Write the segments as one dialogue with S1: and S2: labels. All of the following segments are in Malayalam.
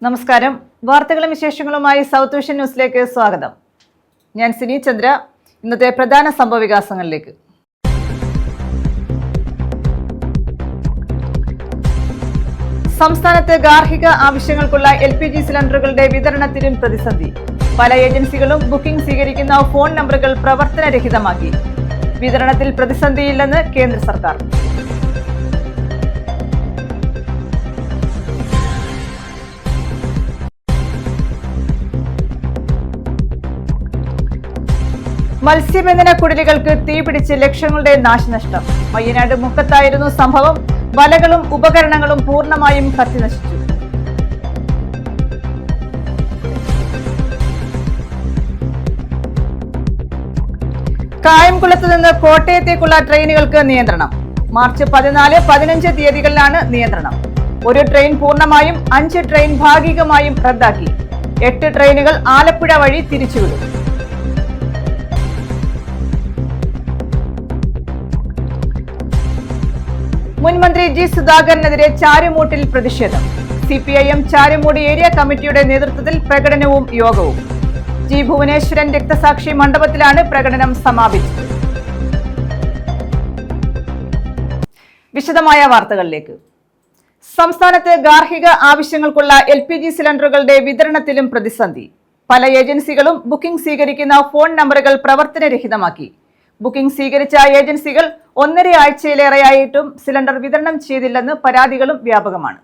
S1: നമസ്കാരം. വാർത്തകളും വിശേഷങ്ങളുമായി സൗത്ത് വിഷൻ ന്യൂസിലേക്ക് സ്വാഗതം. ഞാൻ സിനി ചന്ദ്ര. ഇന്നത്തെ പ്രധാന സംഭവവികാസങ്ങളിലേക്ക്. സംസ്ഥാനത്ത് ഗാർഹിക ആവശ്യങ്ങൾക്കുള്ള LPG സിലിണ്ടറുകളുടെ വിതരണത്തിലും പ്രതിസന്ധി. പല ഏജൻസികളും ബുക്കിംഗ് സ്വീകരിക്കുന്ന ഫോൺ നമ്പറുകൾ പ്രവർത്തനരഹിതമാക്കി. വിതരണത്തിൽ പ്രതിസന്ധിയില്ലെന്ന് കേന്ദ്ര സർക്കാർ. മത്സ്യബന്ധന കുടിലുകൾക്ക് തീപിടിച്ച് ലക്ഷങ്ങളുടെ നാശനഷ്ടം. വയ്യനാട് മുക്കത്തായിരുന്നു സംഭവം. വലകളും ഉപകരണങ്ങളും പൂർണ്ണമായും കത്തിനശിച്ചു. കായംകുളത്ത് നിന്ന് കോട്ടയത്തേക്കുള്ള ട്രെയിനുകൾക്ക് നിയന്ത്രണം. മാർച്ച് 14, 15 തീയതികളിലാണ് നിയന്ത്രണം. ഒരു ട്രെയിൻ പൂർണ്ണമായും 5 ട്രെയിൻ ഭാഗികമായും റദ്ദാക്കി. 8 ട്രെയിനുകൾ ആലപ്പുഴ വഴി തിരിച്ചുവിടും. മുൻമന്ത്രി ജി സുധാകരനെതിരെ ചാരുമൂട്ടിൽ പ്രതിഷേധം. CPIM ചാരുമൂട് ഏരിയ കമ്മിറ്റിയുടെ നേതൃത്വത്തിൽ പ്രകടനവും യോഗവും. ജി ഭുവനേശ്വരൻ രക്തസാക്ഷി മണ്ഡപത്തിലാണ് പ്രകടനം സമാപിച്ചത്. വിശദമായ വാർത്തകളിലേക്ക്. സംസ്ഥാനത്ത് ഗാർഹിക ആവശ്യങ്ങൾക്കുള്ള LPG സിലിണ്ടറുകളുടെ വിതരണത്തിലും പ്രതിസന്ധി. പല ഏജൻസികളും ബുക്കിംഗ് സ്വീകരിക്കുന്ന ഫോൺ നമ്പറുകൾ പ്രവർത്തനരഹിതമാക്കി. ബുക്കിംഗ് സ്വീകരിച്ച ഏജൻസികൾ 1.5 ആഴ്ചയിലേറെയായിട്ടും സിലിണ്ടർ വിതരണം ചെയ്തില്ലെന്ന് പരാതികളും വ്യാപകമാണ്.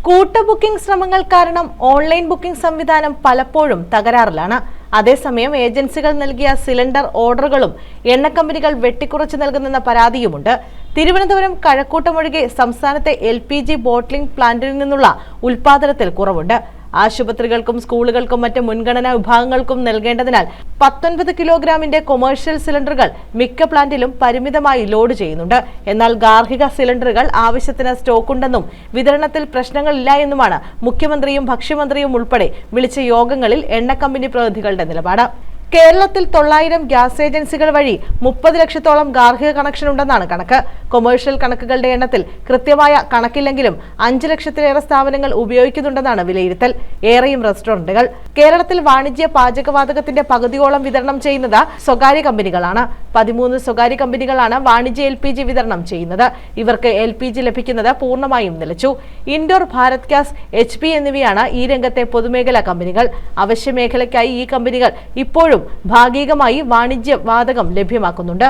S2: കൂട്ട ബുക്കിംഗ് ശ്രമങ്ങൾ കാരണം ഓൺലൈൻ ബുക്കിംഗ് സംവിധാനം പലപ്പോഴും തകരാറിലാണ്. അതേസമയം ഏജൻസികൾ നൽകിയ സിലിണ്ടർ ഓർഡറുകളും എണ്ണക്കമ്പനികൾ വെട്ടിക്കുറച്ച് നൽകുന്നെന്ന പരാതിയുമുണ്ട്. തിരുവനന്തപുരം കഴക്കൂട്ടമൊഴികെ സംസ്ഥാനത്തെ LPG ബോട്ട്ലിംഗ് പ്ലാന്റിൽ നിന്നുള്ള ഉൽപാദനത്തിൽ കുറവുണ്ട്. ആശുപത്രികൾക്കും സ്കൂളുകൾക്കും മറ്റ് മുൻഗണനാ വിഭാഗങ്ങൾക്കും നൽകേണ്ടതിനാൽ 19 കിലോഗ്രാമിന്റെ കൊമേഴ്ഷ്യൽ സിലിണ്ടറുകൾ മിക്ക പ്ലാന്റിലും പരിമിതമായി ലോഡ് ചെയ്യുന്നുണ്ട്. എന്നാൽ ഗാർഹിക സിലിണ്ടറുകൾ ആവശ്യത്തിന് സ്റ്റോക്കുണ്ടെന്നും വിതരണത്തിൽ പ്രശ്നങ്ങളില്ല എന്നുമാണ് മുഖ്യമന്ത്രിയും ഭക്ഷ്യമന്ത്രിയും ഉൾപ്പെടെ വിളിച്ച യോഗങ്ങളിൽ എണ്ണക്കമ്പനി പ്രതിനിധികളുടെ നിലപാട്. കേരളത്തിൽ 900 ഗ്യാസ് ഏജൻസികൾ വഴി 30 ലക്ഷത്തോളം ഗാർഹിക കണക്ഷൻ ഉണ്ടെന്നാണ് കണക്ക്. കൊമേഴ്ഷ്യൽ കണക്കുകളുടെ എണ്ണത്തിൽ കൃത്യമായ കണക്കില്ലെങ്കിലും 5 ലക്ഷത്തിലേറെ സ്ഥാപനങ്ങൾ ഉപയോഗിക്കുന്നുണ്ടെന്നാണ് വിലയിരുത്തൽ. ഏറെയും റെസ്റ്റോറന്റുകൾ. കേരളത്തിൽ വാണിജ്യ പാചകവാതകത്തിന്റെ പകുതിയോളം വിതരണം ചെയ്യുന്നത് സ്വകാര്യ കമ്പനികളാണ്. 13 സ്വകാര്യ കമ്പനികളാണ് വാണിജ്യ LPG വിതരണം ചെയ്യുന്നത്. ഇവർക്ക് LPG ലഭിക്കുന്നത് പൂർണ്ണമായും നിലച്ചു. ഇൻഡോർ, ഭാരത് ഗ്യാസ്, HP എന്നിവയാണ് ഈ രംഗത്തെ പൊതുമേഖലാ കമ്പനികൾ. അവശ്യ മേഖലയ്ക്കായി ഈ കമ്പനികൾ ഇപ്പോഴും ഭാഗികമായി വാണിജ്യ വാതകം ലഭ്യമാക്കുന്നുണ്ട്.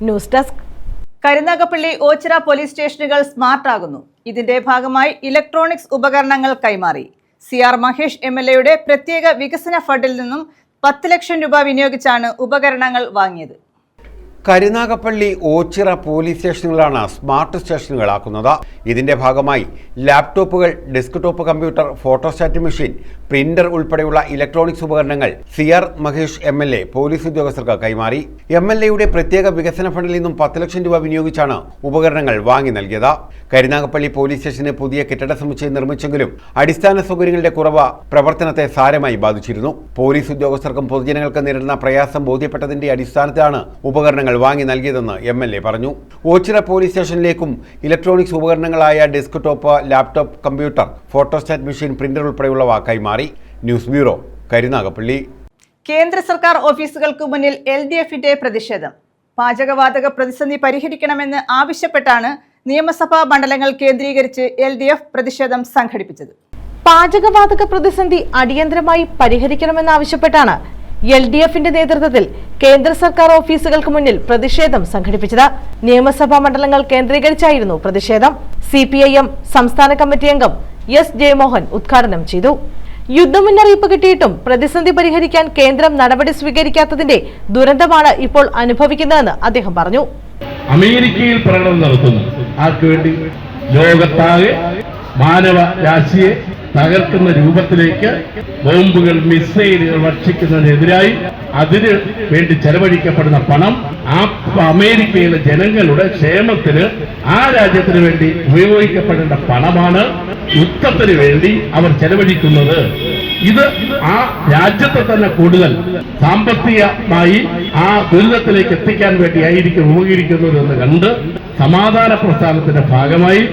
S2: News desk.
S1: Karunagappally Oachira police സ്റ്റേഷനുകൾ സ്മാർട്ട് ആകുന്നു. ഇതിന്റെ ഭാഗമായി ഇലക്ട്രോണിക്സ് ഉപകരണങ്ങൾ കൈമാറി. CR മഹേഷ് MLA പ്രത്യേക വികസന ഫണ്ടിൽ നിന്നും 10 ലക്ഷം രൂപ വിനിയോഗിച്ചാണ് ഉപകരണങ്ങൾ വാങ്ങിയത്.
S3: കരുനാഗപ്പള്ളി ഓച്ചിറ പോലീസ് സ്റ്റേഷനുകളാണ് സ്മാർട്ട് സ്റ്റേഷനുകളാക്കുന്നത്. ഇതിന്റെ ഭാഗമായി ലാപ്ടോപ്പുകൾ, desktop computer, photostat machine, printer ഉൾപ്പെടെയുള്ള ഇലക്ട്രോണിക്സ് ഉപകരണങ്ങൾ CR മഹേഷ് MLA പോലീസ് ഉദ്യോഗസ്ഥർക്ക് കൈമാറി. MLA പ്രത്യേക വികസന ഫണ്ടിൽ നിന്നും 10 ലക്ഷം രൂപ വിനിയോഗിച്ചാണ് ഉപകരണങ്ങൾ വാങ്ങി നൽകിയത്. കരുനാഗപ്പള്ളി പോലീസ് സ്റ്റേഷന് പുതിയ കെട്ടിട സമുച്ചയം നിർമ്മിച്ചെങ്കിലും അടിസ്ഥാന സൗകര്യങ്ങളുടെ കുറവ് പ്രവർത്തനത്തെ സാരമായി ബാധിച്ചിരുന്നു. പോലീസ് ഉദ്യോഗസ്ഥർക്കും പൊതുജനങ്ങൾക്ക് നേരിടുന്ന പ്രയാസം ബോധ്യപ്പെട്ടതിന്റെ അടിസ്ഥാനത്തിലാണ് ഉപകരണങ്ങൾ വാങ്ങി നൽകിയതെന്ന് MLA പറഞ്ഞു. ഓച്ചിറ പോലീസ് സ്റ്റേഷനിലേക്കും ഇലക്ട്രോണിക്സ് ഉപകരണങ്ങളായ desktop, laptop, computer, photostat machine, printer ഉൾപ്പെടെയുള്ളവ കൈമാറി. News bureau, Karunagappally.
S1: കേന്ദ്ര സർക്കാർ ഓഫീസുകൾക്ക് മുന്നിൽ LDFന്റെ പ്രതിഷേധം. പാചകവാതക പ്രതിസന്ധി പരിഹരിക്കണമെന്ന് ആവശ്യപ്പെട്ടാണ് നിയമസഭാ മണ്ഡലങ്ങൾ കേന്ദ്രീകരിച്ച് LDF പ്രതിഷേധം സംഘടിപ്പിച്ചത്.
S2: പാചകവാതക പ്രതിസന്ധി അടിയന്തരമായി പരിഹരിക്കണമെന്നാവശ്യപ്പെട്ടാണ് LDFന്റെ നേതൃത്വത്തിൽ കേന്ദ്ര സർക്കാർ ഓഫീസുകൾക്ക് മുന്നിൽ പ്രതിഷേധം സംഘടിപ്പിച്ചത്. നിയമസഭാ മണ്ഡലങ്ങൾ കേന്ദ്രീകരിച്ചായിരുന്നു പ്രതിഷേധം. CPIM സംസ്ഥാന കമ്മിറ്റി അംഗം S ജയമോഹൻ ഉദ്ഘാടനം ചെയ്തു. യുദ്ധമുന്നറിയിപ്പ് കിട്ടിയിട്ടും പ്രതിസന്ധി പരിഹരിക്കാൻ കേന്ദ്രം നടപടി സ്വീകരിക്കാത്തതിന്റെ ദുരന്തമാണ് ഇപ്പോൾ അനുഭവിക്കുന്നതെന്ന് അദ്ദേഹം പറഞ്ഞു.
S4: അമേരിക്കയിൽ പ്രകടനം നടത്തുന്നു. ആർക്കുവേണ്ടി? ലോകത്താകെ മാനവ രാശിയെ തകർക്കുന്ന രൂപത്തിലേക്ക് ബോംബുകൾ, മിസൈലുകൾ വർഷിക്കുന്നതിനെതിരായി അതിന് വേണ്ടി ചെലവഴിക്കപ്പെടുന്ന പണം ആ അമേരിക്കയിലെ ജനങ്ങളുടെ ക്ഷേമത്തിന്, ആ രാജ്യത്തിന് വേണ്ടി ഉപയോഗിക്കപ്പെടേണ്ട പണമാണ് യുദ്ധത്തിന് വേണ്ടി അവർ ചെലവഴിക്കുന്നത്. ഇത് ആ രാജ്യത്തെ തന്നെ കൂടുതൽ സാമ്പത്തികമായി ആ ദുരിതത്തിലേക്ക് എത്തിക്കാൻ വേണ്ടിയായിരിക്കും ഉപകരിക്കുന്നത് എന്ന് കണ്ട് സമാധാന പ്രസ്ഥാനത്തിന്റെ ഭാഗമായി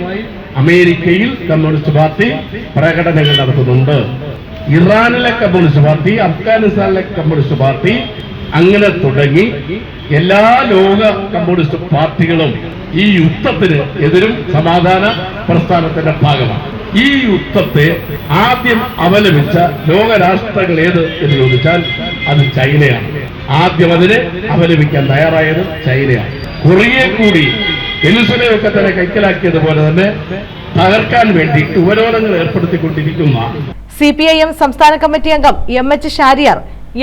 S4: അമേരിക്കയിൽ കമ്മ്യൂണിസ്റ്റ് പാർട്ടി പ്രകടനങ്ങൾ നടത്തുന്നുണ്ട്. ഇറാനിലെ കമ്മ്യൂണിസ്റ്റ് പാർട്ടി, അഫ്ഗാനിസ്ഥാനിലെ കമ്മ്യൂണിസ്റ്റ് പാർട്ടി, അങ്ങനെ തുടങ്ങി എല്ലാ ലോക കമ്മ്യൂണിസ്റ്റ് പാർട്ടികളും ഈ യുദ്ധത്തിന് എതിരും സമാധാന പ്രസ്ഥാനത്തിന്റെ ഭാഗമാണ്. ഈ യുദ്ധത്തെ ആദ്യം അപലപിച്ച ലോകരാഷ്ട്രങ്ങൾ ഏത് എന്ന് ചോദിച്ചാൽ അത് ചൈനയാണ്. ആദ്യം അതിനെ അപലപിക്കാൻ തയ്യാറായത് ചൈനയാണ്. കുറേ കൂടി വെനിസ്വേലയൊക്കെ തന്നെ കൈക്കലാക്കിയതുപോലെ തന്നെ തകർക്കാൻ വേണ്ടി ഉപരോധങ്ങൾ ഏർപ്പെടുത്തിക്കൊണ്ടിരിക്കുന്ന
S2: CPIM സംസ്ഥാന കമ്മിറ്റി അംഗം MH ഷാരിയാർ,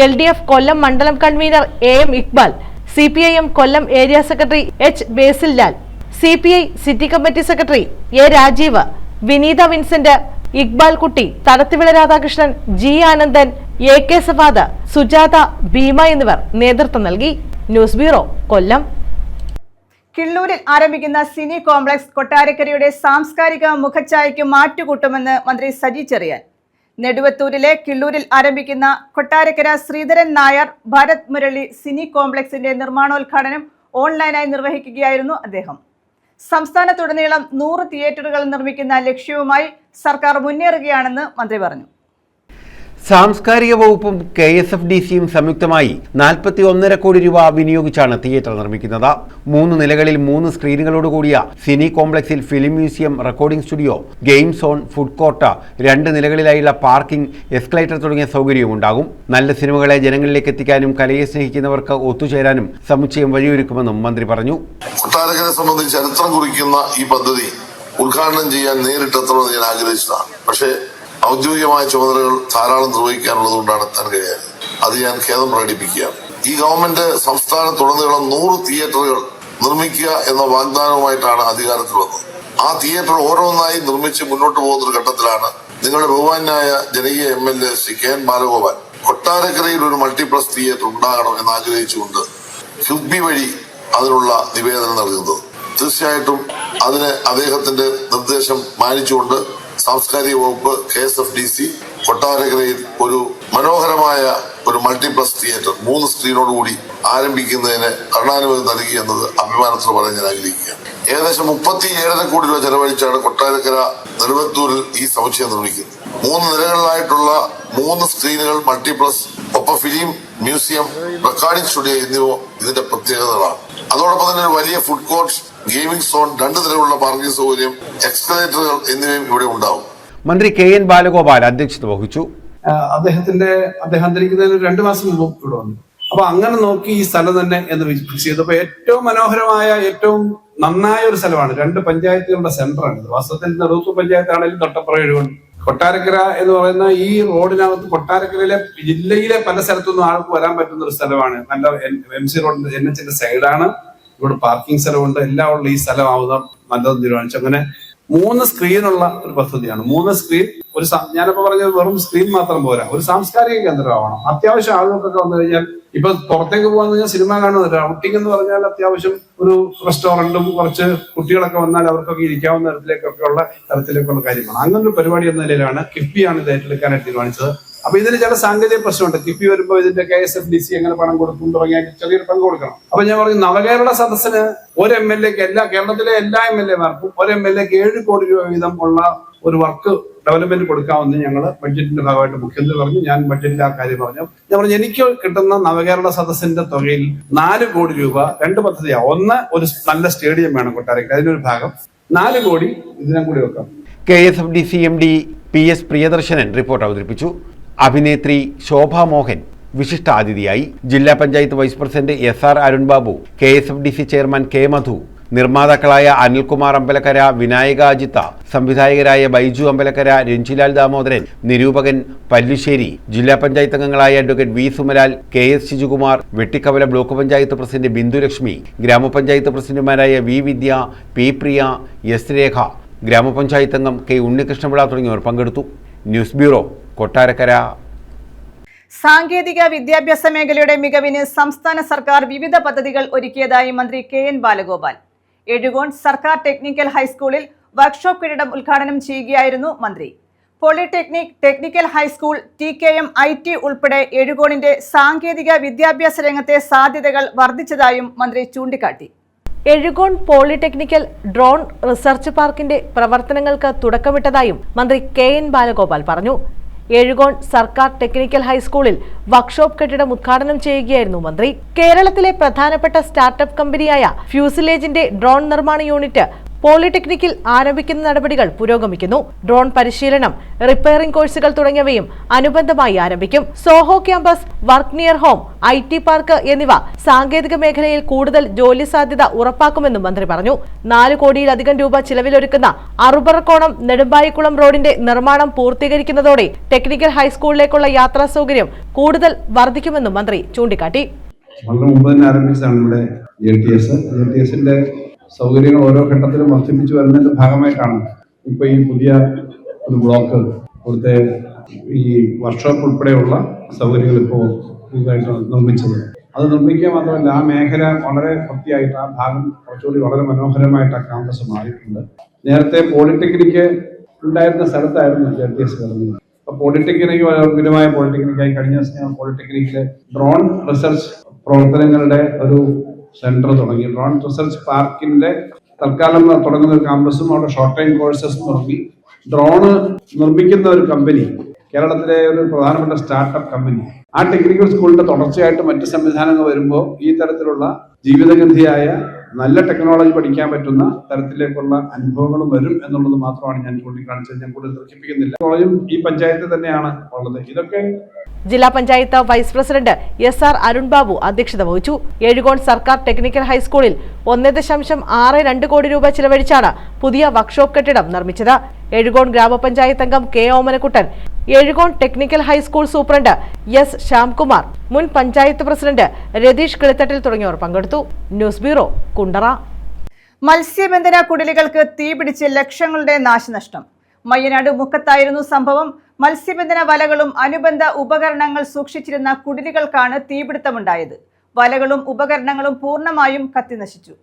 S2: LDF കൊല്ലം മണ്ഡലം convener AM Iqbal, CPIM Kollam area secretary H Basil Lal, CPI city committee secretary A Rajeev, Vineetha Vincent, Iqbal Kutty, Thadathivila Radhakrishnan, G Anandan, AK Savad, Sujatha, Bhima എന്നിവർ നേതൃത്വം നൽകി. ന്യൂസ് ബ്യൂറോ, കൊല്ലം.
S1: കിള്ളൂരിൽ ആരംഭിക്കുന്ന സിനി കോംപ്ലക്സ് കൊട്ടാരക്കരയുടെ സാംസ്കാരിക മുഖച്ഛായയ്ക്ക് മാറ്റുകൂട്ടുമെന്ന് മന്ത്രി സജി ചെറിയാൻ. നെടുവത്തൂരിലെ കിള്ളൂരിൽ ആരംഭിക്കുന്ന കൊട്ടാരക്കര ശ്രീധരൻ നായർ ഭാരത് മുരളി സിനി കോംപ്ലക്സിന്റെ നിർമ്മാണോദ്ഘാടനം ഓൺലൈനായി നിർവഹിക്കുകയായിരുന്നു അദ്ദേഹം. സംസ്ഥാനത്തുടനീളം 100 തിയേറ്ററുകൾ നിർമ്മിക്കുന്ന ലക്ഷ്യവുമായി സർക്കാർ മുന്നേറുകയാണെന്ന് മന്ത്രി പറഞ്ഞു.
S3: സാംസ്കാരിക വകുപ്പും KSFDCയും സംയുക്തമായി 41.5 കോടി രൂപ വിനിയോഗിച്ചാണ് തിയേറ്റർ നിർമ്മിക്കുന്നത്. 3 നിലകളിൽ 3 സ്ക്രീനുകളോട് കൂടിയ സിനി കോംപ്ലക്സിൽ film museum, recording studio, game zone, food court, 2 നിലകളിലായുള്ള പാർക്കിംഗ്, എസ്കലേറ്റർ തുടങ്ങിയ സൗകര്യവും ഉണ്ടാകും. നല്ല സിനിമകളെ ജനങ്ങളിലേക്ക് എത്തിക്കാനും കലയെ സ്നേഹിക്കുന്നവർക്ക് ഒത്തുചേരാനും സമുച്ചയം വഴിയൊരുക്കുമെന്നും മന്ത്രി പറഞ്ഞു.
S5: കൊട്ടാരക്കരയെ സംബന്ധിച്ച് ചരിത്രം കുറിക്കുന്ന ഈ പദ്ധതി ഉദ്ഘാടനം ചെയ്യാൻ നേരിട്ടെത്തണമെന്ന് ഞാൻ ആഗ്രഹിച്ചതാണ്. പക്ഷേ ഔദ്യോഗികമായ ചുമതലകൾ ധാരാളം നിർവഹിക്കാനുള്ളതുകൊണ്ടാണ് എത്താൻ കഴിയാറ്. അത് ഞാൻ ഖേദം പ്രകടിപ്പിക്കുകയാണ്. ഈ ഗവൺമെന്റ് സംസ്ഥാനത്തുടനീളം 100 തിയേറ്ററുകൾ നിർമ്മിക്കുക എന്ന വാഗ്ദാനവുമായിട്ടാണ് അധികാരത്തിൽ വന്നത്. ആ തിയേറ്റർ ഓരോന്നായി നിർമ്മിച്ച് മുന്നോട്ട് പോകുന്ന ഒരു ഘട്ടത്തിലാണ് നിങ്ങളുടെ ബഹുമാന്യായ ജനകീയ MLA ശ്രീ KN ബാലഗോപാൽ കൊട്ടാരക്കരയിൽ ഒരു മൾട്ടിപ്ലക്സ് തിയേറ്റർ ഉണ്ടാകണം എന്ന് ആഗ്രഹിച്ചുകൊണ്ട് കിഫ്ബി വഴി അതിനുള്ള നിവേദനം നൽകുന്നത്. തീർച്ചയായിട്ടും അതിന് അദ്ദേഹത്തിന്റെ നിർദ്ദേശം മാനിച്ചുകൊണ്ട് സാംസ്കാരിക വകുപ്പ് KSFDC കൊട്ടാരക്കരയിൽ ഒരു മനോഹരമായ ഒരു മൾട്ടിപ്ലക്സ് തിയേറ്റർ 3 സ്ക്രീനോടുകൂടി ആരംഭിക്കുന്നതിന് കർണാനുമതി നൽകി എന്നത് അഭിമാനത്തോടെ പറയാൻ ഞാൻ ആഗ്രഹിക്കുകയാണ്. ഏകദേശം 37.5 കോടി രൂപ ചെലവഴിച്ചാണ് കൊട്ടാരക്കര നെടുവത്തൂരിൽ ഈ സമുച്ചയം നിർമ്മിക്കുന്നത്. 3 നിലകളിലായിട്ടുള്ള 3 സ്ക്രീനുകൾ മൾട്ടിപ്ലക്സ്, ഒപ്പം ഫിലിം മ്യൂസിയം, റെക്കോർഡിംഗ് സ്റ്റുഡിയോ എന്നിവ ഇതിന്റെ പ്രത്യേകതകളാണ്. അതോടൊപ്പം തന്നെ ഒരു വലിയ ഫുഡ് കോർട്ട്, ഗെയിമിംഗ് സോൺ, 2 നിലകളുള്ള പാർക്കിംഗ് സൗകര്യം, എക്സ്കലേറ്ററുകൾ എന്നിവയും ഇവിടെ ഉണ്ടാവും.
S3: മന്ത്രി KN ബാലഗോപാൽ അധ്യക്ഷത വഹിച്ചു.
S6: അദ്ദേഹം അന്തരിക്കുന്നതിന് 2 മാസം മുമ്പ് ഇവിടെ വന്നു. അപ്പൊ അങ്ങനെ നോക്കി ഈ സ്ഥലം തന്നെ എന്ന് ഫിക്സ് ചെയ്തപ്പോ ഏറ്റവും മനോഹരമായ, ഏറ്റവും നന്നായ ഒരു സ്ഥലമാണ്. 2 പഞ്ചായത്തുകളുടെ സെന്ററാണ്. വാസ്തവത്തിൽ നെടുവത്തൂർ പഞ്ചായത്താണെങ്കിലും തൊട്ടപ്പുറം എഴുകണം. കൊട്ടാരക്കര എന്ന് പറയുന്ന ഈ റോഡിനകത്ത് കൊട്ടാരക്കരയിലെ ജില്ലയിലെ പല സ്ഥലത്തുനിന്നും ആൾക്ക് വരാൻ പറ്റുന്ന ഒരു സ്ഥലമാണ്. നല്ല MC റോഡിന്റെ NH സൈഡാണ്. ഇവിടെ പാർക്കിംഗ് സ്ഥലമുണ്ട്. എല്ലാം ഉള്ള ഈ സ്ഥലമാവുന്ന നല്ലതെന്ന് തീരുമാനിച്ചു. അങ്ങനെ 3 സ്ക്രീനുള്ള ഒരു പദ്ധതിയാണ്. 3 സ്ക്രീൻ, ഞാനിപ്പോ പറഞ്ഞത് വെറും സ്ക്രീൻ മാത്രം പോരാ, ഒരു സാംസ്കാരിക കേന്ദ്രമാവണം. അത്യാവശ്യം ആളുകൾക്കൊക്കെ വന്നു കഴിഞ്ഞാൽ, ഇപ്പൊ പുറത്തേക്ക് പോകാന്ന് കഴിഞ്ഞാൽ സിനിമ കാണുന്നില്ല. ഔട്ടിംഗ് എന്ന് പറഞ്ഞാൽ അത്യാവശ്യം ഒരു റെസ്റ്റോറന്റും കുറച്ച് കുട്ടികളൊക്കെ വന്നാൽ അവർക്കൊക്കെ ഇരിക്കാവുന്ന തരത്തിലേക്കുള്ള കാര്യമാണ്. അങ്ങനെ ഒരു പരിപാടി എന്ന നിലയിലാണ് കിഫ്ബിയാണ് ഇത് ഏറ്റെടുക്കാനായിട്ട് തീരുമാനിച്ചത്. അപ്പൊ ഇതിന് ചില സാങ്കേതിക പ്രശ്നമുണ്ട്. കിഫ്ബി വരുമ്പോൾ ഇതിന്റെ KSFDC എങ്ങനെ പണം കൊടുക്കും തുടങ്ങിയ ചെറിയൊരു പങ്ക് കൊടുക്കണം. അപ്പൊ ഞാൻ പറഞ്ഞു, നവകേരള സദസ്സിന് ഒരു MLAക്ക്, കേരളത്തിലെ എല്ലാ MLAമാർക്കും ഒരു MLAക്ക് 7 കോടി രൂപ വീതം ഉള്ള ഒരു വർക്ക് ഡെവലപ്മെന്റ് കൊടുക്കാമെന്ന് ഞങ്ങൾ ബഡ്ജറ്റിന്റെ ഭാഗമായിട്ട് മുഖ്യമന്ത്രി പറഞ്ഞു. ഞാൻ ബഡ്ജറ്റിൽ ആ കാര്യം പറഞ്ഞു. ഞാൻ പറഞ്ഞു, എനിക്ക് കിട്ടുന്ന നവകേരള സദസ്സിന്റെ തുകയിൽ 4 കോടി രൂപ 2 പദ്ധതിയാണ്. ഒന്ന്, ഒരു നല്ല സ്റ്റേഡിയം വേണം കൊട്ടാരക്കര, അതിനൊരു ഭാഗം. 4 കോടി ഇതിനും കൂടി വെക്കാം.
S3: KSFDC MD PS Priyadarshanan report അവതരിപ്പിച്ചു. അഭിനേത്രി ശോഭ മോഹൻ വിശിഷ്ടാതിഥിയായി. ജില്ലാ panchayat vice president SR Arun Babu, KSFDC chairman K Madhu, നിർമ്മാതാക്കളായ അനിൽകുമാർ അമ്പലക്കര, വിനായക അജിത്ത, സംവിധായകരായ ബൈജു അമ്പലക്കര, രഞ്ജിലാൽ ദാമോദരൻ, നിരൂപകൻ പല്ലുശ്ശേരി, ജില്ലാ പഞ്ചായത്ത് അംഗങ്ങളായ advocate V Sumalal, KS Shijukumar, Vettikkavala block panchayat president Bindu Lakshmi, ഗ്രാമപഞ്ചായത്ത് പ്രസിഡന്റുമാരായ V വിദ്യ, P പ്രിയ, S രേഖ, ഗ്രാമപഞ്ചായത്ത് അംഗം K ഉണ്ണികൃഷ്ണപിള്ള തുടങ്ങിയവർ പങ്കെടുത്തു. News bureau, Kottarakkara.
S1: സാങ്കേതിക വിദ്യാഭ്യാസ മേഖലയുടെ മികവിന് സംസ്ഥാന സർക്കാർ വിവിധ പദ്ധതികൾ ഒരുക്കിയതായി മന്ത്രി KN ബാലഗോപാൽ. എഴുകോൺ സർക്കാർ ടെക്നിക്കൽ ഹൈസ്കൂളിൽ വർക്ക്ഷോപ്പ് കെട്ടിടം ഉദ്ഘാടനം ചെയ്യുകയായിരുന്നു മന്ത്രി. Polytechnic, technical high school, TKM, IT ഉൾപ്പെടെ എഴുകോണിന്റെ സാങ്കേതിക വിദ്യാഭ്യാസ രംഗത്തെ സാധ്യതകൾ വർദ്ധിച്ചതായും മന്ത്രി ചൂണ്ടിക്കാട്ടി.
S2: എഴുകോൺ പോളിടെക്നിക്കൽ ഡ്രോൺ റിസർച്ച് പാർക്കിന്റെ പ്രവർത്തനങ്ങൾക്ക് തുടക്കമിട്ടതായും മന്ത്രി KN ബാലഗോപാൽ പറഞ്ഞു. എഴുകോൺ സർക്കാർ ടെക്നിക്കൽ ഹൈസ്കൂളിൽ വർക്ക്ഷോപ്പ് കെട്ടിടം ഉദ്ഘാടനം ചെയ്യുകയായിരുന്നു മന്ത്രി. കേരളത്തിലെ പ്രധാനപ്പെട്ട സ്റ്റാർട്ടപ്പ് കമ്പനിയായ ഫ്യൂസിലേജിന്റെ ഡ്രോൺ നിർമ്മാണ യൂണിറ്റ് പോളിടെക്നിക്കിൽ ആരംഭിക്കുന്ന നടപടികൾ പുരോഗമിക്കുന്നു. ഡ്രോൺ പരിശീലനം, റിപ്പയറിംഗ് കോഴ്സുകൾ തുടങ്ങിയവയും അനുബന്ധമായി ആരംഭിക്കും. Zoho campus, work near home, IT park എന്നിവ സാങ്കേതിക മേഖലയിൽ കൂടുതൽ ജോലി സാധ്യത ഉറപ്പാക്കുമെന്നും മന്ത്രി പറഞ്ഞു. 4 കോടിയിലധികം രൂപ ചിലവിലൊരുക്കുന്ന അറുപറക്കോണം നെടുമ്പായിക്കുളം റോഡിന്റെ നിർമ്മാണം പൂർത്തീകരിക്കുന്നതോടെ ടെക്നിക്കൽ ഹൈസ്കൂളിലേക്കുള്ള യാത്രാ സൗകര്യം കൂടുതൽ വർദ്ധിക്കുമെന്നും മന്ത്രി ചൂണ്ടിക്കാട്ടി.
S6: വളരെ മുമ്പ് തന്നെ ആരംഭിച്ചതാണ് ഇവിടെ JTS-ന്റെ സൗകര്യങ്ങൾ ഓരോ ഘട്ടത്തിലും വർദ്ധിപ്പിച്ചു വരുന്നതിന്റെ ഭാഗമായിട്ടാണ് ഇപ്പൊ ഈ പുതിയ ഒരു ബ്ലോക്ക് ഇവിടുത്തെ ഈ വർക്ക്ഷോപ്പ് ഉൾപ്പെടെയുള്ള സൗകര്യങ്ങൾ ഇപ്പോൾ പുതുതായിട്ട് നിർമ്മിച്ചത്. അത് നിർമ്മിക്കുക മാത്രമല്ല, ആ മേഖല വളരെ വൃത്തിയായിട്ട്, ആ ഭാഗം കുറച്ചുകൂടി വളരെ മനോഹരമായിട്ട് ആ ക്യാമ്പസ് മാറിയിട്ടുണ്ട്. നേരത്തെ പോളിടെക്നിക്ക് ഉണ്ടായിരുന്ന സ്ഥലത്തായിരുന്നു JTS കിടന്നത്. അപ്പൊ പോളിടെക്നിക്ക് വിപുലമായ പോളിടെക്നിക്കായി കഴിഞ്ഞ ദിവസം പോളിടെക്നിക്കിലെ ഡ്രോൺ റിസർച്ച് പ്രവർത്തനങ്ങളുടെ ഒരു സെന്റർ തുടങ്ങി. ഡ്രോൺ റിസർച്ച് പാർക്കിന്റെ തൽക്കാലം തുടങ്ങുന്ന ഒരു ക്യാമ്പസും അവിടെ ഷോർട്ട് ടൈം കോഴ്സസും തുടങ്ങി. ഡ്രോണ് നിർമ്മിക്കുന്ന ഒരു കമ്പനി, കേരളത്തിലെ ഒരു പ്രധാനപ്പെട്ട സ്റ്റാർട്ടപ്പ് കമ്പനി, ആ ടെക്നിക്കൽ സ്കൂളിന്റെ തുടർച്ചയായിട്ട് മറ്റ് സംവിധാനങ്ങൾ വരുമ്പോൾ ഈ തരത്തിലുള്ള ജീവിതഗന്ധിയായ നല്ല ടെക്നോളജി പഠിക്കാൻ പറ്റുന്ന തരത്തിലേക്കുള്ള അനുഭവങ്ങളും വരും എന്നുള്ളത് മാത്രമാണ് ഞാൻ ചൂണ്ടിക്കാണിച്ചത്. ഞാൻ കൂടുതൽ ദർശിപ്പിക്കുന്നില്ല. കോളേജും ഈ പഞ്ചായത്തിൽ തന്നെയാണ് ഉള്ളത്. ഇതൊക്കെ
S2: ജില്ലാ panchayat vice president SR Arun Babu അധ്യക്ഷത വഹിച്ചു. എഴുകോൺ സർക്കാർ ടെക്നിക്കൽ ഹൈസ്കൂളിൽ 1.62 കോടി രൂപ ചിലവഴിച്ചാണ് പുതിയ വർക്ക്ഷോപ്പ് കെട്ടിടം നിർമ്മിച്ചത്. എഴുകോൺ ഗ്രാമപഞ്ചായത്ത് അംഗം K Omanakuttan, Ezhukone technical high school superintendent S Shyamkumar, മുൻ പഞ്ചായത്ത് പ്രസിഡന്റ് രതീഷ് കിളിത്തട്ടിൽ തുടങ്ങിയവർ പങ്കെടുത്തു. News bureau, Kundara.
S1: മത്സ്യബന്ധന കുടിലുകൾക്ക് തീപിടിച്ച് ലക്ഷങ്ങളുടെ നാശനഷ്ടം. മയ്യനാട് മുക്കത്തായിരുന്നു സംഭവം. മത്സ്യബന്ധന വലകളും അനുബന്ധ ഉപകരണങ്ങൾ സൂക്ഷിച്ചിരുന്ന കുടിലുകൾക്കാണ് തീപിടുത്തമുണ്ടായത്. വലകളും ഉപകരണങ്ങളും പൂർണ്ണമായും കത്തിനശിച്ചു.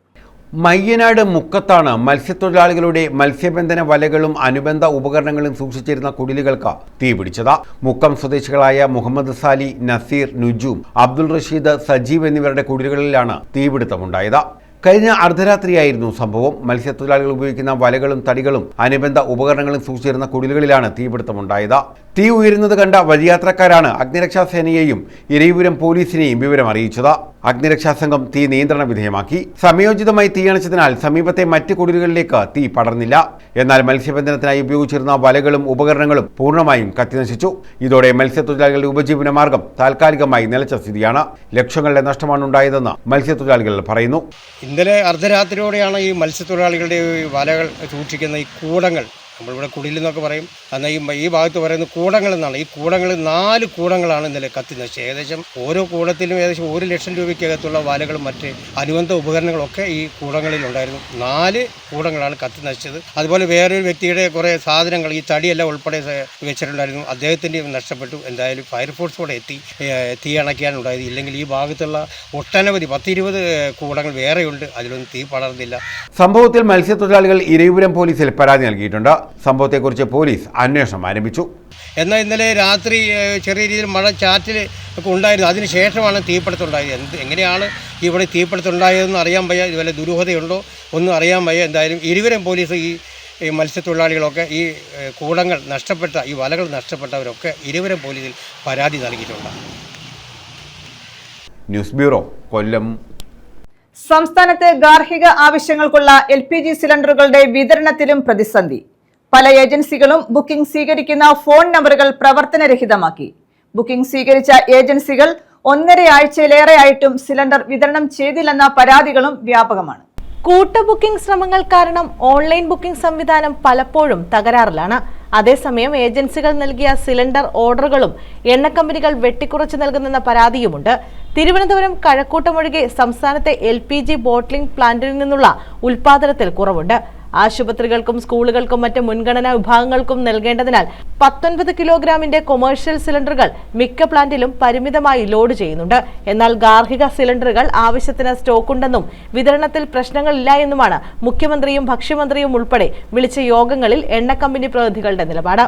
S3: മയ്യനാട് മുക്കത്താണ് മത്സ്യത്തൊഴിലാളികളുടെ മത്സ്യബന്ധന വലകളും അനുബന്ധ ഉപകരണങ്ങളും സൂക്ഷിച്ചിരുന്ന കുടിലുകൾക്ക് തീപിടിച്ചത്. മുക്കം സ്വദേശികളായ മുഹമ്മദ് സാലി, നസീർ, നുജൂം, അബ്ദുൾ റഷീദ്, സജീവ് എന്നിവരുടെ കുടിലുകളിലാണ് തീപിടുത്തമുണ്ടായത്. കഴിഞ്ഞ അർദ്ധരാത്രിയായിരുന്നു സംഭവം. മത്സ്യത്തൊഴിലാളികൾ ഉപയോഗിക്കുന്ന വലകളും തടികളും അനുബന്ധ ഉപകരണങ്ങളും സൂക്ഷിച്ചിരുന്ന കുടിലുകളിലാണ് തീപിടുത്തമുണ്ടായത്. തീ ഉയരുന്നത് കണ്ട വഴിയാത്രക്കാരാണ് അഗ്നിരക്ഷാസേനയെയും ഇരവിപുരം പോലീസിനെയും വിവരം അറിയിച്ചത്. അഗ്നിരക്ഷാ സംഘം തീ നിയന്ത്രണ വിധേയമാക്കി. സമയോചിതമായി തീയണച്ചതിനാൽ സമീപത്തെ മറ്റ് കുടിലുകളിലേക്ക് തീ പടർന്നില്ല. എന്നാൽ മത്സ്യബന്ധനത്തിനായി ഉപയോഗിച്ചിരുന്ന വലകളും ഉപകരണങ്ങളും പൂർണ്ണമായും കത്തിനശിച്ചു. ഇതോടെ മത്സ്യത്തൊഴിലാളികളുടെ ഉപജീവന മാർഗം താൽക്കാലികമായി നിലച്ച സ്ഥിതിയാണ്. ലക്ഷങ്ങളുടെ നഷ്ടമാണ് ഉണ്ടായതെന്ന് മത്സ്യത്തൊഴിലാളികൾ പറയുന്നു.
S7: ഇന്നലെ അർദ്ധരാത്രിയോടെയാണ് ഈ മത്സ്യത്തൊഴിലാളികളുടെ വലകൾ സൂക്ഷിക്കുന്ന ഈ കൂടങ്ങൾ, നമ്മളിവിടെ കുടിലെന്നൊക്കെ പറയും, എന്നാൽ ഈ ഭാഗത്ത് പറയുന്ന കൂടങ്ങൾ എന്നാണ്. ഈ കൂടങ്ങൾ 4 കൂടങ്ങളാണ് ഇന്നലെ കത്തി നശിച്ചത്. ഏകദേശം ഓരോ കൂടത്തിലും ഏകദേശം 1 ലക്ഷം രൂപയ്ക്കകത്തുള്ള വലകളും മറ്റ് അനുബന്ധ ഉപകരണങ്ങളൊക്കെ ഈ കൂടങ്ങളിൽ ഉണ്ടായിരുന്നു. 4 കൂടങ്ങളാണ് കത്തി നശിച്ചത്. അതുപോലെ വേറൊരു വ്യക്തിയുടെ കുറേ സാധനങ്ങൾ, ഈ തടിയെല്ലാം ഉൾപ്പെടെ വെച്ചിട്ടുണ്ടായിരുന്നു. അദ്ദേഹത്തിൻ്റെ നഷ്ടപ്പെട്ടു. എന്തായാലും ഫയർഫോഴ്സ് കൂടെ എത്തി തീ അണയ്ക്കാനുണ്ടായത്. ഇല്ലെങ്കിൽ ഈ ഭാഗത്തുള്ള ഒട്ടനവധി 10-20 കൂടങ്ങൾ വേറെയുണ്ട്, അതിലൊന്നും തീ പടർന്നില്ല.
S3: സംഭവത്തിൽ മത്സ്യത്തൊഴിലാളികൾ ഇരവിപുരം പോലീസിൽ പരാതി നൽകിയിട്ടുണ്ട്. സംഭവത്തെക്കുറിച്ച് പോലീസ് അന്വേഷണം ആരംഭിച്ചു.
S7: എന്നാൽ ഇന്നലെ രാത്രി ചെറിയ രീതിയിൽ മഴ ചാറ്റിൽ ഒക്കെ ഉണ്ടായിരുന്നു. അതിനുശേഷമാണ് തീപിടുത്തമുണ്ടായത്. എങ്ങനെയാണ് ഇവിടെ തീപിടുത്തമുണ്ടായതെന്ന് അറിയാൻ വയ്യ. ഇതുപോലെ ദുരൂഹതയുണ്ടോ ഒന്നും അറിയാൻ വയ്യ. എന്തായാലും ഇരവിപുരം പോലീസ് ഈ മത്സ്യത്തൊഴിലാളികളൊക്കെ ഈ കൂടങ്ങൾ നഷ്ടപ്പെട്ട, ഈ വലകൾ നഷ്ടപ്പെട്ടവരൊക്കെ ഇരവിപുരം പോലീസിൽ പരാതി നൽകിയിട്ടുണ്ട്.
S3: ന്യൂസ് ബ്യൂറോ, കൊല്ലം.
S1: സംസ്ഥാനത്ത് ഗാർഹിക ആവശ്യങ്ങൾക്കുള്ള LPG സിലിണ്ടറുകളുടെ വിതരണത്തിലും പ്രതിസന്ധി. പല ഏജൻസികളും ബുക്കിംഗ് സ്വീകരിക്കുന്ന ഫോൺ നമ്പറുകൾ പ്രവർത്തനരഹിതമാക്കി. ബുക്കിംഗ് സ്വീകരിച്ച ഏജൻസികൾ 1.5 ആഴ്ചയിലേറെയായിട്ടും സിലിണ്ടർ വിതരണം ചെയ്തില്ലെന്ന പരാതികളും വ്യാപകമാണ്.
S2: കൂട്ട ബുക്കിംഗ് ശ്രമങ്ങൾ കാരണം ഓൺലൈൻ ബുക്കിംഗ് സംവിധാനം പലപ്പോഴും തകരാറിലാണ്. അതേസമയം ഏജൻസികൾ നൽകിയ സിലിണ്ടർ ഓർഡറുകളും എണ്ണക്കമ്പനികൾ വെട്ടിക്കുറച്ച് നൽകുന്നെന്ന പരാതിയുമുണ്ട്. തിരുവനന്തപുരം കഴക്കൂട്ടമൊഴികെ സംസ്ഥാനത്തെ LPG ബോട്ട്ലിംഗ് പ്ലാന്റിൽ നിന്നുള്ള ഉൽപാദനത്തിൽ കുറവുണ്ട്. ആശുപത്രികൾക്കും സ്കൂളുകൾക്കും മറ്റ് മുൻഗണനാ വിഭാഗങ്ങൾക്കും നൽകേണ്ടതിനാൽ 19 കിലോഗ്രാമിന്റെ കൊമേഴ്ഷ്യൽ സിലിണ്ടറുകൾ മിക്ക പ്ലാന്റിലും പരിമിതമായി ലോഡ് ചെയ്യുന്നുണ്ട്. എന്നാൽ ഗാർഹിക സിലിണ്ടറുകൾ ആവശ്യത്തിന് സ്റ്റോക്കുണ്ടെന്നും വിതരണത്തിൽ പ്രശ്നങ്ങളില്ല എന്നുമാണ് മുഖ്യമന്ത്രിയും ഭക്ഷ്യമന്ത്രിയും ഉൾപ്പെടെ വിളിച്ച യോഗങ്ങളിൽ എണ്ണക്കമ്പനി പ്രതിനിധികളുടെ നിലപാട്.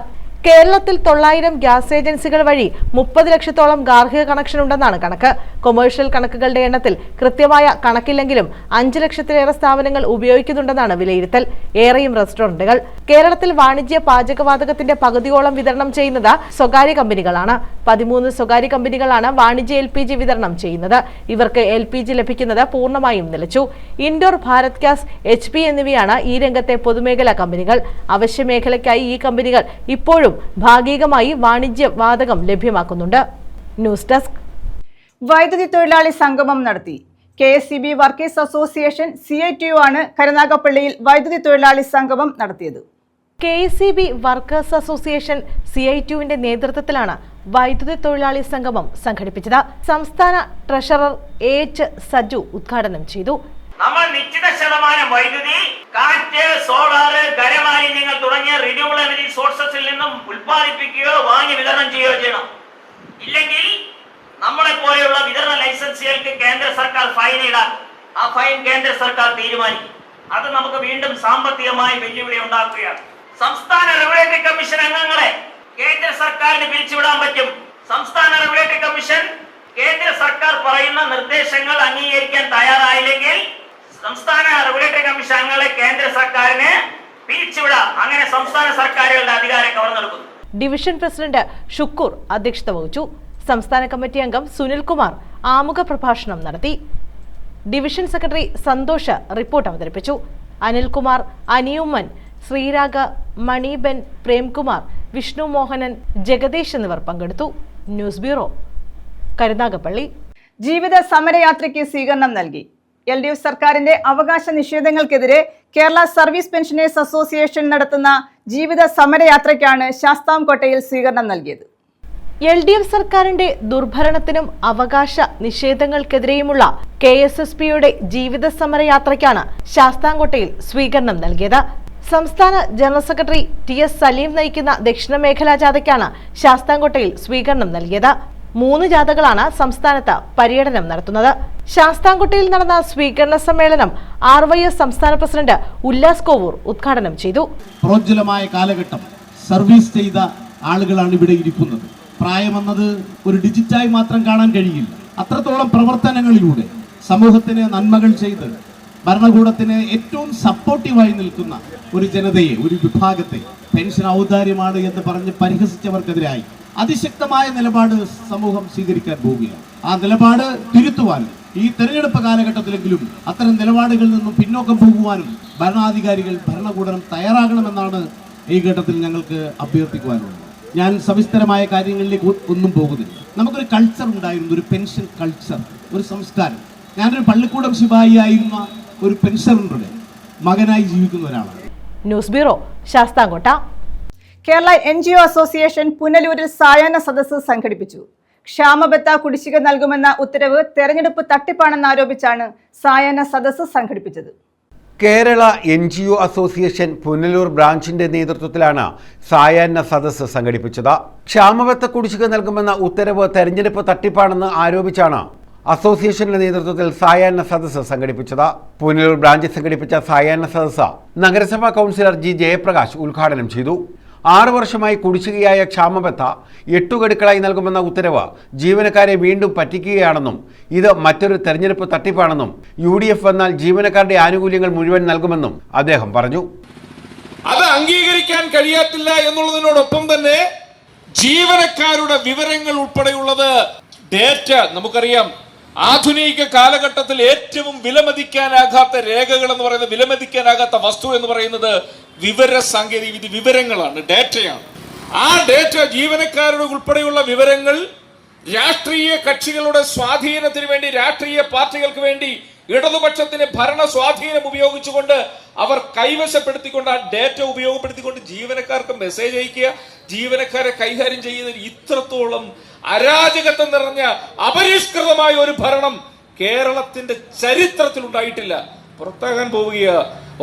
S2: കേരളത്തിൽ 900 ഗ്യാസ് ഏജൻസികൾ വഴി 30 ലക്ഷത്തോളം ഗാർഹിക കണക്ഷൻ ഉണ്ടെന്നാണ് കണക്ക്. കൊമേഴ്ഷ്യൽ കണക്കുകളുടെ എണ്ണത്തിൽ കൃത്യമായ കണക്കില്ലെങ്കിലും 5 ലക്ഷത്തിലേറെ സ്ഥാപനങ്ങൾ ഉപയോഗിക്കുന്നുണ്ടെന്നാണ് വിലയിരുത്തൽ. ഏറെയും റെസ്റ്റോറന്റുകൾ. കേരളത്തിൽ വാണിജ്യ പാചകവാതകത്തിന്റെ പകുതിയോളം വിതരണം ചെയ്യുന്നത് സ്വകാര്യ കമ്പനികളാണ്. 13 സ്വകാര്യ കമ്പനികളാണ് വാണിജ്യ LPG വിതരണം ചെയ്യുന്നത്. ഇവർക്ക് LPG ലഭിക്കുന്നത് പൂർണ്ണമായും നിലച്ചു. ഇൻഡോർ, ഭാരത് ഗ്യാസ്, HP എന്നിവയാണ് ഈ രംഗത്തെ പൊതുമേഖലാ കമ്പനികൾ. അവശ്യ മേഖലയ്ക്കായി ഈ കമ്പനികൾ ഇപ്പോഴും ഭാഗികമായി വാണിജ്യ വാതകം ലഭ്യമാക്കുന്നുണ്ട്. News desk.
S1: വൈദ്യുതി തൊഴിലാളി സംഗമം നടത്തി. KSEB വർക്കേഴ്സ് അസോസിയേഷൻ CITU ആണ് കരുനാഗപ്പള്ളിയിൽ വൈദ്യുതി തൊഴിലാളി സംഗമം നടത്തിയത്.
S2: KSEB വർക്കേഴ്സ് അസോസിയേഷൻ CITUവിന്റെ നേതൃത്വത്തിലാണ് വൈദ്യുതി തൊഴിലാളി സംഗമം സംഘടിപ്പിച്ചത്. സംസ്ഥാന ട്രഷറർ AH സജു ഉദ്ഘാടനം ചെയ്തു.
S8: നമ്മൾ നിശ്ചിത ശതമാനം വൈദ്യുതി കാറ്റ്, സോളാർ, ഖരമാലിന്യങ്ങൾ തുടങ്ങിയ റിന്യൂവബിൾ എനർജി സോഴ്സസിൽ നിന്നും ഉൽപ്പാദിപ്പിക്കുകയോ വാങ്ങി വിതരണം ചെയ്യുകയോ ചെയ്യണം. ഇല്ലെങ്കിൽ നമ്മളെ പോലെയുള്ള വിതരണ ലൈസൻസുകൾക്ക് കേന്ദ്ര സർക്കാർ ഫൈൻ ഈടാക്കും. ആ ഫൈൻ കേന്ദ്ര സർക്കാർ തീരുമാനിക്കും. അത് നമുക്ക് വീണ്ടും സാമ്പത്തികമായി വെല്ലുവിളി ഉണ്ടാക്കുകയാണ്. സംസ്ഥാന റെഗുലേറ്ററി കമ്മീഷൻ അംഗങ്ങളെ കേന്ദ്ര സർക്കാരിന് പിരിച്ചുവിടാൻ പറ്റും. സംസ്ഥാന റെഗുലേറ്ററി കമ്മീഷൻ കേന്ദ്ര സർക്കാർ പറയുന്ന നിർദ്ദേശങ്ങൾ അംഗീകരിക്കാൻ തയ്യാറായില്ലെങ്കിൽ സംസ്ഥാന റെഗുലേറ്ററി കമ്മീഷൻ അംഗങ്ങളെ കേന്ദ്ര സർക്കാരിന് പിരിച്ചുവിടാം. അങ്ങനെ സംസ്ഥാന സർക്കാരുകളുടെ അധികാരം കവർന്നെടുക്കുന്നു.
S2: ഡിവിഷൻ പ്രസിഡന്റ് ഷുക്കൂർ അധ്യക്ഷത വഹിച്ചു. സംസ്ഥാന കമ്മിറ്റി അംഗം സുനിൽകുമാർ ആമുഖ പ്രഭാഷണം നടത്തി. ഡിവിഷൻ സെക്രട്ടറി സന്തോഷ് റിപ്പോർട്ട് അവതരിപ്പിച്ചു. അനിൽകുമാർ, അനിയുമ്മൻ, ശ്രീരാഗ, മണിബൻ, പ്രേംകുമാർ, വിഷ്ണു മോഹനൻ, ജഗദീഷ് എന്നിവർ പങ്കെടുത്തു. News bureau, Karunagappally.
S1: ജീവിത സമരയാത്രയ്ക്ക് സ്വീകരണം നൽകി. LDF സർക്കാരിന്റെ അവകാശ നിഷേധങ്ങൾക്കെതിരെ കേരള സർവീസ് പെൻഷനേഴ്സ് അസോസിയേഷൻ നടത്തുന്ന ജീവിത സമരയാത്രയ്ക്കാണ് ശാസ്താംകോട്ടയിൽ സ്വീകരണം നൽകിയത്.
S2: LDF സർക്കാരിന്റെ ദുർഭരണത്തിനും അവകാശ നിഷേധങ്ങൾക്കെതിരെയുമുള്ള KSSPയുടെ ജീവിത സമരയാത്രയ്ക്കാണ് ശാസ്താംകോട്ടയിൽ സ്വീകരണം നൽകിയത്. സംസ്ഥാന ജനറൽ സെക്രട്ടറി TS സലീം നയിക്കുന്ന ദക്ഷിണ മേഖലാ ജാഥയ്ക്കാണ് ശാസ്താംകോട്ടയിൽ സ്വീകരണം നൽകിയത്. 3 ജാഥകളാണ് സംസ്ഥാനത്ത് പര്യടനം നടത്തുന്നത്. ശാസ്താംകോട്ടയിൽ നടന്ന സ്വീകരണ സമ്മേളനം RYS സംസ്ഥാന പ്രസിഡന്റ് ഉല്ലാസ് കോവൂർ ഉദ്ഘാടനം ചെയ്തു.
S9: പ്രോജ്വലമായ കാലഘട്ടം സർവീസ് ചെയ്ത ആളുകളാണ് ഇവിടെ ഇരിക്കുന്നത്. പ്രായമെന്നത് ഒരു ഡിജിറ്റായി മാത്രം കാണാൻ കഴിയില്ല. അത്രത്തോളം പ്രവർത്തനങ്ങളിലൂടെ സമൂഹത്തിന് നന്മകൾ ചെയ്ത് ഭരണകൂടത്തിന് ഏറ്റവും സപ്പോർട്ടീവായി നിൽക്കുന്ന ഒരു ജനതയെ, ഒരു വിഭാഗത്തെ പെൻഷൻ ഔദാര്യമാണ് എന്ന് പറഞ്ഞ് പരിഹസിച്ചവർക്കെതിരായി അതിശക്തമായ നിലപാട് സമൂഹം സ്വീകരിക്കാൻ പോവുകയാണ്. ആ നിലപാട് തിരുത്തുവാനും ഈ തെരഞ്ഞെടുപ്പ് കാലഘട്ടത്തിലെങ്കിലും അത്തരം നിലപാടുകളിൽ നിന്നും പിന്നോക്കം പോകുവാനും ഭരണാധികാരികൾ, ഭരണകൂടം തയ്യാറാകണമെന്നാണ് ഈ ഘട്ടത്തിൽ ഞങ്ങൾക്ക് അഭ്യർത്ഥിക്കുവാനുള്ളത്. ഞാൻ സവിസ്തരമായ കാര്യങ്ങളിലേക്ക് ഒന്നും പോകുന്നില്ല. നമുക്കൊരു കൾച്ചർ ഉണ്ടായിരുന്നു, ഒരു പെൻഷൻ കൾച്ചർ, ഒരു സംസ്കാരം. ഞാനൊരു പള്ളിക്കൂടം ശിപായി ആയിരുന്ന ഒരു പെൻഷനറുടെ മകനായി ജീവിക്കുന്ന ഒരാളാണ്.
S2: News bureau, Sasthamkotta.
S1: Kerala NGO association പുനലൂരിൽ സായാഹ്ന സദസ്സ് സംഘടിപ്പിച്ചു. ക്ഷാമബത്ത കുടിശ്ശിക നൽകുമെന്ന ഉത്തരവ് തെരഞ്ഞെടുപ്പ് തട്ടിപ്പാണെന്നാരോപിച്ചാണ് സായാഹ്ന സദസ്സ് സംഘടിപ്പിച്ചത്.
S3: കേരള NGO അസോസിയേഷൻ പുനലൂർ ബ്രാഞ്ചിന്റെ നേതൃത്വത്തിലാണ് സായാഹ്ന സദസ്സ് സംഘടിപ്പിച്ചത്. ക്ഷാമബത്ത കുടിശ്ശിക നൽകുമെന്ന ഉത്തരവ് തെരഞ്ഞെടുപ്പ് തട്ടിപ്പാണെന്ന് ആരോപിച്ചാണ് അസോസിയേഷന്റെ നേതൃത്വത്തിൽ സായാഹ്ന സദസ്സ് സംഘടിപ്പിച്ചത്. പുനലൂർ ബ്രാഞ്ച് സംഘടിപ്പിച്ച സായാഹ്ന സദസ്സ് നഗരസഭാ കൗൺസിലർ G ജയപ്രകാശ് ഉദ്ഘാടനം ചെയ്തു. 6 വർഷമായി കുടിശ്ശികയായ ക്ഷാമബത്ത 8 ഗഡുക്കളായി നൽകുമെന്ന ഉത്തരവ് ജീവനക്കാരെ വീണ്ടും പറ്റിക്കുകയാണെന്നും ഇത് മറ്റൊരു തെരഞ്ഞെടുപ്പ് തട്ടിപ്പാണെന്നും UDF വന്നാൽ ജീവനക്കാരുടെ ആനുകൂല്യങ്ങൾ മുഴുവൻ നൽകുമെന്നും അദ്ദേഹം പറഞ്ഞു.
S10: അത് അംഗീകരിക്കാൻ കഴിയാത്തില്ല എന്നുള്ളതിനോടൊപ്പം തന്നെ ജീവനക്കാരുടെ വിവരങ്ങൾ ഉൾപ്പെടെയുള്ളത് ഡേറ്റ, നമുക്കറിയാം ആധുനിക കാലഘട്ടത്തിൽ ഏറ്റവും വിലമതിക്കാനാകാത്ത രേഖകൾ എന്ന് പറയുന്നത്, വിലമതിക്കാനാകാത്ത വസ്തു എന്ന് പറയുന്നത് വിവര സാങ്കേതിക വിവരങ്ങളാണ്, ഡേറ്റയാണ്. ആ ഡേറ്റ, ജീവനക്കാരുടെ ഉൾപ്പെടെയുള്ള വിവരങ്ങൾ രാഷ്ട്രീയ കക്ഷികളുടെ സ്വാധീനത്തിന് വേണ്ടി, രാഷ്ട്രീയ പാർട്ടികൾക്ക് വേണ്ടി ഇടതുപക്ഷത്തിന് ഭരണ സ്വാധീനം ഉപയോഗിച്ചുകൊണ്ട് അവർ കൈവശപ്പെടുത്തിക്കൊണ്ട് ആ ഡേറ്റ ഉപയോഗപ്പെടുത്തിക്കൊണ്ട് ജീവനക്കാർക്ക് മെസ്സേജ് അയക്കുക, ജീവനക്കാരെ കൈകാര്യം ചെയ്യുന്നതിന് ഇത്രത്തോളം അരാജകത്വം നിറഞ്ഞ അപരിഷ്കൃതമായ ഒരു ഭരണം കേരളത്തിന്റെ ചരിത്രത്തിൽ ഉണ്ടായിട്ടില്ല. പുറത്താകാൻ പോവുക,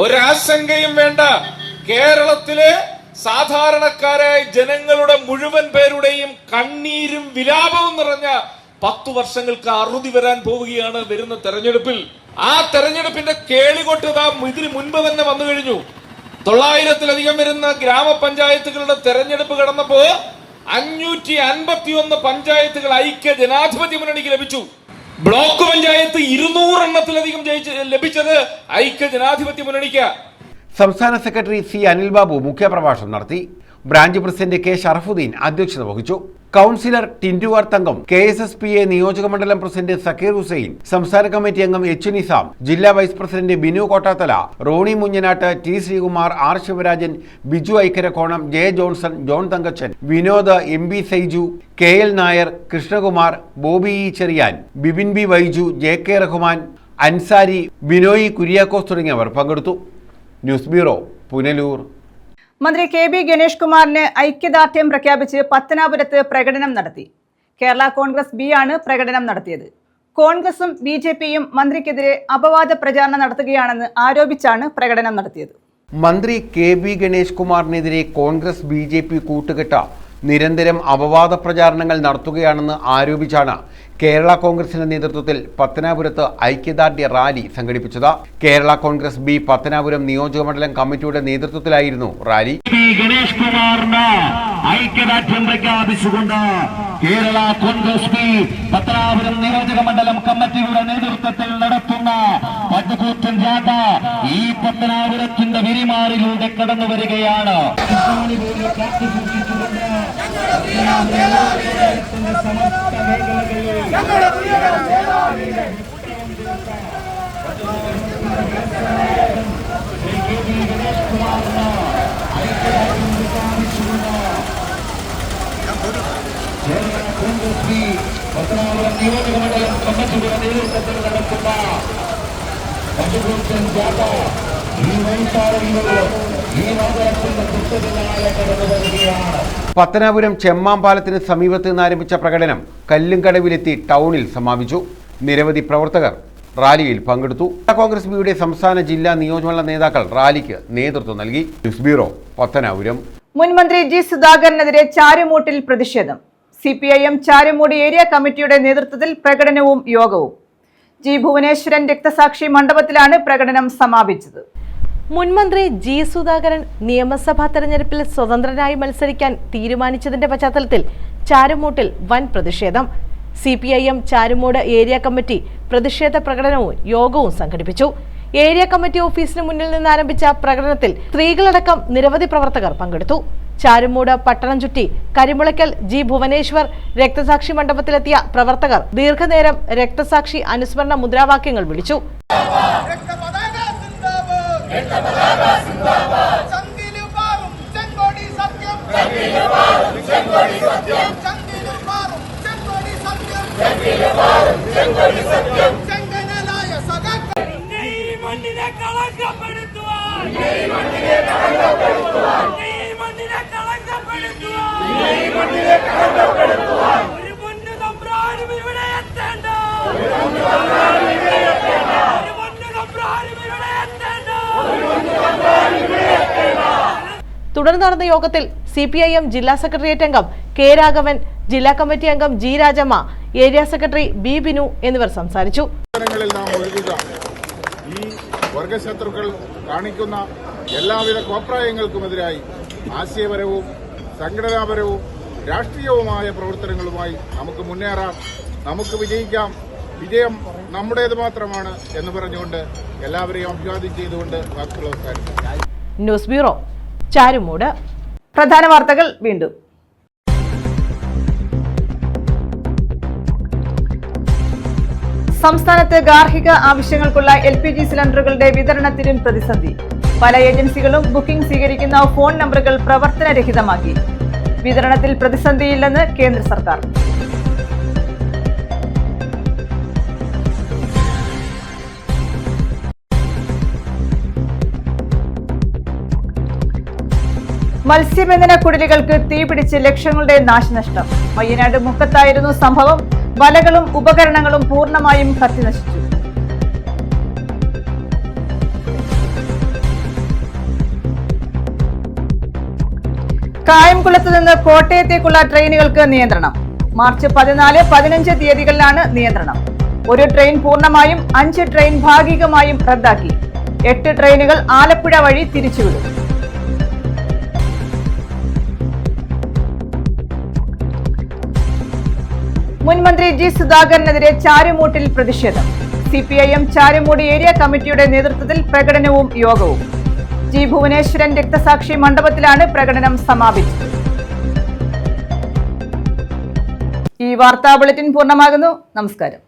S10: ഒരാശങ്കയും വേണ്ട. കേരളത്തിലെ സാധാരണക്കാരായ ജനങ്ങളുടെ മുഴുവൻ പേരുടെയും കണ്ണീരും വിലാപവും നിറഞ്ഞ 10 വർഷങ്ങൾക്ക് അറുതി വരാൻ പോവുകയാണ് വരുന്ന തെരഞ്ഞെടുപ്പിൽ. ആ തെരഞ്ഞെടുപ്പിന്റെ കേളികൊട്ട് ഇതിന് മുൻപ് തന്നെ വന്നു കഴിഞ്ഞു. 900-ലധികം വരുന്ന ഗ്രാമപഞ്ചായത്തുകളുടെ തെരഞ്ഞെടുപ്പ് കടന്നപ്പോ 551 പഞ്ചായത്തുകൾ ഐക്യ ജനാധിപത്യ മുന്നണിക്ക് ലഭിച്ചു. ബ്ലോക്ക് പഞ്ചായത്ത് 200 എണ്ണത്തിലധികം ലഭിച്ചത് ഐക്യ ജനാധിപത്യ മുന്നണിക്ക്.
S3: സംസ്ഥാന സെക്രട്ടറി സി അനിൽ ബാബു മുഖ്യപ്രഭാഷണം നടത്തി. ബ്രാഞ്ച് പ്രസിഡന്റ് കെ ഷറഫുദ്ദീൻ അധ്യക്ഷത വഹിച്ചു. കൗൺസിലർ ടിൻഡുവാർ തങ്കം, KSSPA നിയോജക മണ്ഡലം പ്രസിഡന്റ് സക്കീർ ഹുസൈൻ, സംസ്ഥാന കമ്മിറ്റി അംഗം എച്ച് നിസാം, ജില്ലാ vice president Binu Kottathala, Rony Munjanattu, T Sreekumar, R Sivarajan, Biju Aikkarakonam, J Johnson, John Thankachan, Vinod, MB Saiju, KL Nair, Krishnakumar, Bobby E Cherian, Bibin B Vaiju, JK Rahman, Ansari, Binoy Kuriakose തുടങ്ങിയവർ പങ്കെടുത്തു. News bureau, Punalur.
S1: മന്ത്രി KB ഗണേഷ് കുമാറിന് ഐക്യദാർഢ്യം പ്രഖ്യാപിച്ച് പത്തനാപുരത്ത് പ്രകടനം നടത്തി. കേരള കോൺഗ്രസ് B ആണ് പ്രകടനം നടത്തിയത്. കോൺഗ്രസും BJPയും മന്ത്രിക്കെതിരെ അപവാദ പ്രചാരണം നടത്തുകയാണെന്ന് ആരോപിച്ചാണ് പ്രകടനം നടത്തിയത്.
S3: മന്ത്രി KB ഗണേഷ് കുമാറിനെതിരെ കോൺഗ്രസ് BJP കൂട്ടുകെട്ട് നിരന്തരം അപവാദ പ്രചാരണങ്ങൾ നടത്തുകയാണെന്ന് ആരോപിച്ചാണ് കേരള കോൺഗ്രസിന്റെ നേതൃത്വത്തിൽ പത്തനാപുരത്ത് ഐക്യദാർഢ്യ റാലി സംഘടിപ്പിച്ചത്. കേരള കോൺഗ്രസ് B പത്തനാപുരം നിയോജകമണ്ഡലം കമ്മിറ്റിയുടെ നേതൃത്വത്തിലായിരുന്നു റാലി.
S11: ഗണേഷ് കുമാറിന് ഐക്യദാർഢ്യം പ്രഖ്യാപിച്ചുകൊണ്ട് കേരള കോൺഗ്രസ് B പത്തനാപുരം നിയോജകമണ്ഡലം കമ്മിറ്റിയുടെ നേതൃത്വത്തിൽ നടത്തുന്ന പട്ടുകൂറ്റൻ ജാഥ ഈ പത്തനാപുരത്തിന്റെ വിരിമാറിലൂടെ കടന്നു വരികയാണ്. പത്തനാപുരം നിയോജകമണ്ഡലം കമ്മിറ്റിയുടെ നേതൃത്വത്തിൽ നടക്കുന്ന പട്ടുകൂറ്റൻ ജാഥ ഈ വഴിത്താരയിലൂടെ ഈ നഗരത്തിന്റെ കുറ്റത്തിനായ കടന്നു വരികയാണ്.
S3: പത്തനാപുരം ചെമ്മാമ്പാലത്തിന് സമീപത്ത് നിന്ന് ആരംഭിച്ച പ്രകടനം കല്ലുംകടവിലെത്തി ടൗണിൽ സമാപിച്ചു. നിരവധി പ്രവർത്തകർ റാലിയിൽ പങ്കെടുത്തു. കോൺഗ്രസ് ബിയുടെ സംസ്ഥാന ജില്ലാ നിയോജകമണ്ഡല നേതാക്കൾ റാലിക്ക് നേതൃത്വം നൽകി. News bureau, Pathanapuram.
S1: മുൻമന്ത്രി G സുധാകരനെതിരെ ചാരുമൂട്ടിൽ പ്രതിഷേധം. CPIM ചാരുമൂട് ഏരിയ കമ്മിറ്റിയുടെ നേതൃത്വത്തിൽ പ്രകടനവും യോഗവും. G ഭുവനേശ്വരൻ രക്തസാക്ഷി മണ്ഡപത്തിലാണ് പ്രകടനം സമാപിച്ചത്.
S2: മുൻമന്ത്രി G സുധാകരൻ നിയമസഭാ തെരഞ്ഞെടുപ്പിൽ സ്വതന്ത്രനായി മത്സരിക്കാൻ തീരുമാനിച്ചതിന്റെ പശ്ചാത്തലത്തിൽ ചാരുമൂട്ടിൽ വൻ പ്രതിഷേധം. CPIM ചാരുമൂട് ഏരിയ കമ്മിറ്റി പ്രതിഷേധ പ്രകടനവും യോഗവും സംഘടിപ്പിച്ചു. ഏരിയ കമ്മിറ്റി ഓഫീസിന് മുന്നിൽ നിന്ന് ആരംഭിച്ച പ്രകടനത്തിൽ സ്ത്രീകളടക്കം നിരവധി പ്രവർത്തകർ പങ്കെടുത്തു. ചാരുമൂട് പട്ടണം ചുറ്റി കരിമുളയ്ക്കൽ G ഭുവനേശ്വർ രക്തസാക്ഷി മണ്ഡപത്തിലെത്തിയ പ്രവർത്തകർ ദീർഘനേരം രക്തസാക്ഷി അനുസ്മരണ മുദ്രാവാക്യങ്ങൾ വിളിച്ചു. തുടർന്ന് നടന്ന യോഗത്തിൽ CPIM ജില്ലാ സെക്രട്ടേറിയറ്റ് അംഗം K രാഘവൻ, ജില്ലാ കമ്മിറ്റി അംഗം G Rajamma, area secretary B Binu എന്നിവർ സംസാരിച്ചു.
S12: ഈ വർഗശത്രുക്കൾ കാണിക്കുന്ന എല്ലാവിധ കോപ്രായങ്ങൾക്കുമെതിരായി ആശയപരവും സംഘടനാപരവും രാഷ്ട്രീയവുമായ പ്രവർത്തനങ്ങളുമായി നമുക്ക് മുന്നേറാം, നമുക്ക് വിജയിക്കാം. വിജയം നമ്മുടേത് മാത്രമാണ് എന്ന് പറഞ്ഞുകൊണ്ട് എല്ലാവരെയും അഭിവാദ്യം ചെയ്തുകൊണ്ട് വാക്കുകൾ അവസാനിപ്പിക്കും.
S2: News bureau, Charummood.
S1: പ്രധാന വാർത്തകൾ വീണ്ടും. സംസ്ഥാനത്ത് ഗാർഹിക ആവശ്യങ്ങൾക്കുള്ള LPG സിലിണ്ടറുകളുടെ വിതരണത്തിലും പ്രതിസന്ധി. പല ഏജൻസികളും ബുക്കിംഗ് സ്വീകരിക്കുന്ന ഫോൺ നമ്പറുകൾ പ്രവർത്തനരഹിതമാക്കി. വിതരണത്തിൽ പ്രതിസന്ധിയില്ലെന്ന് കേന്ദ്ര സർക്കാർ. മത്സ്യബന്ധന കുടിലുകൾക്ക് തീപിടിച്ച് ലക്ഷങ്ങളുടെ നാശനഷ്ടം. വയ്യനാട് മുക്കത്തായിരുന്നു സംഭവം. വലകളും ഉപകരണങ്ങളും പൂർണ്ണമായും കത്തിനശിച്ചു. കായംകുളത്ത് നിന്ന് കോട്ടയത്തേക്കുള്ള ട്രെയിനുകൾക്ക് നിയന്ത്രണം. മാർച്ച് 14, 15 തീയതികളിലാണ് നിയന്ത്രണം. ഒരു ട്രെയിൻ പൂർണ്ണമായും 5 ട്രെയിൻ ഭാഗികമായും റദ്ദാക്കി. 8 ട്രെയിനുകൾ ആലപ്പുഴ വഴി തിരിച്ചുവിടും. മുൻമന്ത്രി ജി സുധാകരനെതിരെ ചാരുമൂട്ടിൽ പ്രതിഷേധം. CPIM ചാരുമൂടി ഏരിയ കമ്മിറ്റിയുടെ നേതൃത്വത്തിൽ പ്രകടനവും യോഗവും. ജി ഭുവനേശ്വരൻ രക്തസാക്ഷി മണ്ഡപത്തിലാണ് പ്രകടനം സമാപിച്ചത്. ഈ വാർത്താ ബുള്ളറ്റിൻ പൂർണ്ണമാകുന്നു. നമസ്കാരം.